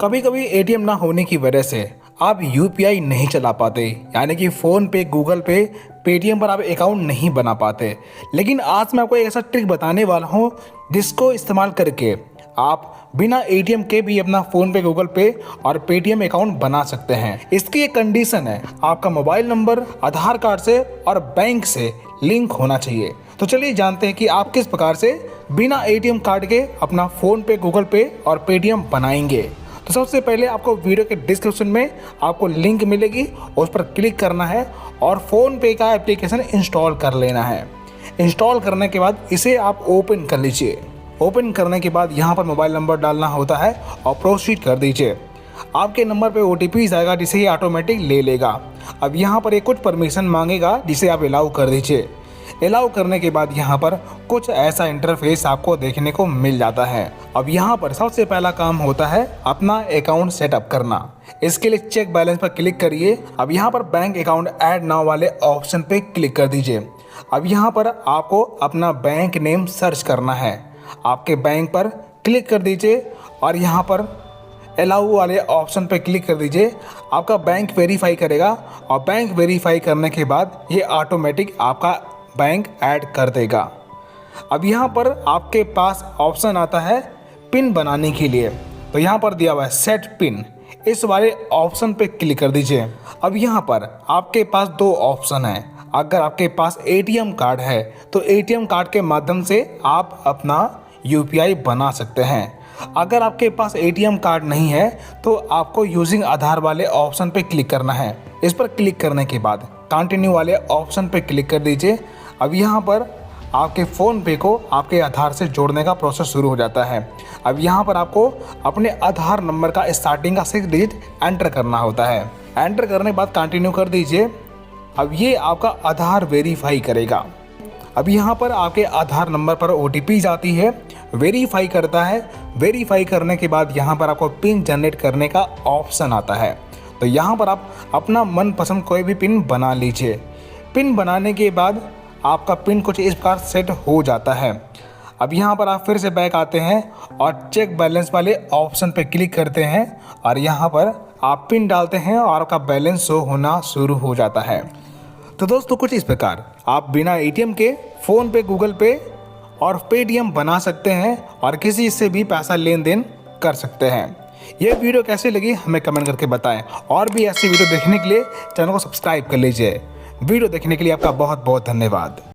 कभी कभी एटीएम ना होने की वजह से आप यूपीआई नहीं चला पाते, यानी कि फ़ोन पे, गूगल पे, पेटीएम पर आप अकाउंट नहीं बना पाते। लेकिन आज मैं आपको एक ऐसा ट्रिक बताने वाला हूँ जिसको इस्तेमाल करके आप बिना एटीएम के भी अपना फ़ोन पे, गूगल पे और पेटीएम अकाउंट बना सकते हैं। इसकी एक कंडीशन है, आपका मोबाइल नंबर आधार कार्ड से और बैंक से लिंक होना चाहिए। तो चलिए जानते हैं कि आप किस प्रकार से बिना एटीएम कार्ड के अपना फ़ोन पे, गूगल पे और पेटीएम बनाएंगे। तो सबसे पहले आपको वीडियो के डिस्क्रिप्शन में आपको लिंक मिलेगी, उस पर क्लिक करना है और फ़ोन पे का एप्लीकेशन इंस्टॉल कर लेना है। इंस्टॉल करने के बाद इसे आप ओपन कर लीजिए। ओपन करने के बाद यहाँ पर मोबाइल नंबर डालना होता है और प्रोसीड कर दीजिए। आपके नंबर पे OTP आएगा जिसे ये ऑटोमेटिक ले लेगा। अब यहाँ पर एक कुछ परमिशन मांगेगा जिसे आप अलाउ कर दीजिए। अलाउ करने के बाद यहाँ पर कुछ ऐसा इंटरफेस आपको देखने को मिल जाता है। अब यहाँ पर सबसे पहला काम होता है अपना अकाउंट सेटअप करना। इसके लिए चेक बैलेंस पर क्लिक करिए। अब यहाँ पर बैंक अकाउंट ऐड नाउ वाले ऑप्शन पे क्लिक कर दीजिए। अब यहाँ पर आपको अपना बैंक नेम सर्च करना है। आपके बैंक पर क्लिक कर दीजिए और यहाँ पर अलाउ वाले ऑप्शन पे क्लिक कर दीजिए। आपका बैंक वेरीफाई करेगा और बैंक वेरीफाई करने के बाद ये ऑटोमेटिक आपका बैंक ऐड कर देगा। अब यहाँ पर आपके पास ऑप्शन आता है पिन बनाने के लिए, तो यहाँ पर दिया हुआ है सेट पिन। इस वाले ऑप्शन पे क्लिक कर दीजिए। अब यहाँ पर आपके पास दो ऑप्शन हैं। अगर आपके पास एटीएम कार्ड है तो एटीएम कार्ड के माध्यम से आप अपना यूपीआई बना सकते हैं। अगर आपके पास एटीएम कार्ड नहीं है तो आपको यूजिंग आधार वाले ऑप्शन पे क्लिक करना है। इस पर क्लिक करने के बाद कंटिन्यू वाले ऑप्शन पे क्लिक कर दीजिए। अब यहाँ पर आपके फ़ोन पे को आपके आधार से जोड़ने का प्रोसेस शुरू हो जाता है। अब यहाँ पर आपको अपने आधार नंबर का स्टार्टिंग का 6 डिजिट एंटर करना होता है। एंटर करने के बाद कंटिन्यू कर दीजिए। अब ये आपका आधार वेरीफाई करेगा। अब यहाँ पर आपके आधार नंबर पर OTP आती है, वेरीफाई करता है। वेरीफाई करने के बाद यहाँ पर आपको पिन जनरेट करने का ऑप्शन आता है। तो यहाँ पर आप अपना मनपसंद कोई भी पिन बना लीजिए। पिन बनाने के बाद आपका पिन कुछ इस प्रकार सेट हो जाता है। अब यहाँ पर आप फिर से बैक आते हैं और चेक बैलेंस वाले ऑप्शन पे क्लिक करते हैं और यहाँ पर आप पिन डालते हैं और आपका बैलेंस शो होना शुरू हो जाता है। तो दोस्तों कुछ इस प्रकार आप बिना एटीएम के फ़ोन पे, गूगल पे और पेटीएम बना सकते हैं और किसी से भी पैसा लेन देन कर सकते हैं। ये वीडियो कैसी लगी हमें कमेंट करके बताएं और भी ऐसी वीडियो देखने के लिए चैनल को सब्सक्राइब कर लीजिए। वीडियो देखने के लिए आपका बहुत बहुत धन्यवाद।